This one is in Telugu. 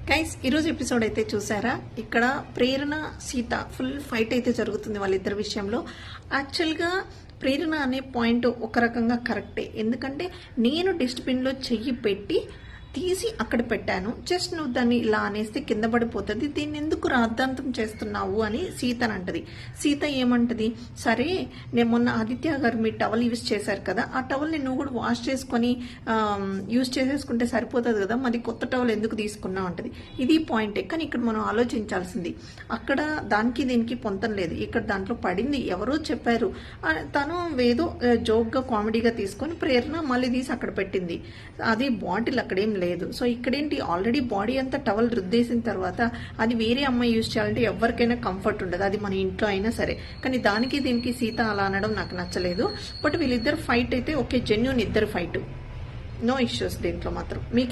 గైస్ ఈరోజు ఎపిసోడ్ అయితే చూసారా? ఇక్కడ ప్రేరణ సీత ఫుల్ ఫైట్ అయితే జరుగుతుంది వాళ్ళిద్దరి విషయంలో. యాక్చువల్గా ప్రేరణ అనే పాయింట్ ఒక రకంగా కరెక్టే, ఎందుకంటే నేను డస్ట్బిన్లో చెయ్యి పెట్టి తీసి అక్కడ పెట్టాను, జస్ట్ నువ్వు దాన్ని ఇలా అనేస్తే కింద పడిపోతుంది, దీన్ని ఎందుకు రాద్ధాంతం చేస్తున్నావు అని సీత అంటది. సీత ఏమంటది, సరే నేను మొన్న ఆదిత్య గారు మీ టవల్ యూజ్ చేశారు కదా, ఆ టవల్ని నువ్వు కూడా వాష్ చేసుకొని యూజ్ చేసేసుకుంటే సరిపోతుంది కదా, మరి కొత్త టవల్ ఎందుకు తీసుకున్నావు అంటది. ఇది పాయింటే, కానీ ఇక్కడ మనం ఆలోచించాల్సింది అక్కడ దానికి దీనికి పొంతం లేదు. ఇక్కడ దాంట్లో పడింది, ఎవరో చెప్పారు, తను ఏదో జోక్గా కామెడీగా తీసుకొని ప్రేరణ మళ్ళీ తీసి అక్కడ పెట్టింది. అది బాటిల్ అక్కడేం లేదు. సో ఇక్కడేంటి, ఆల్రెడీ బాడీ అంతా టవల్ రుద్దేసిన తర్వాత అది వేరే అమ్మాయి యూజ్ చేయాలంటే ఎవరికైనా కంఫర్ట్ ఉండదు, అది మన ఇంట్లో అయినా సరే. కానీ దానికి దీనికి సీత అలా అనడం నాకు నచ్చలేదు. బట్ వీళ్ళిద్దరు ఫైట్ అయితే ఓకే, జెన్యూన్ ఇద్దరు ఫైట్, నో ఇష్యూస్ దీంట్లో మాత్రం. మీకు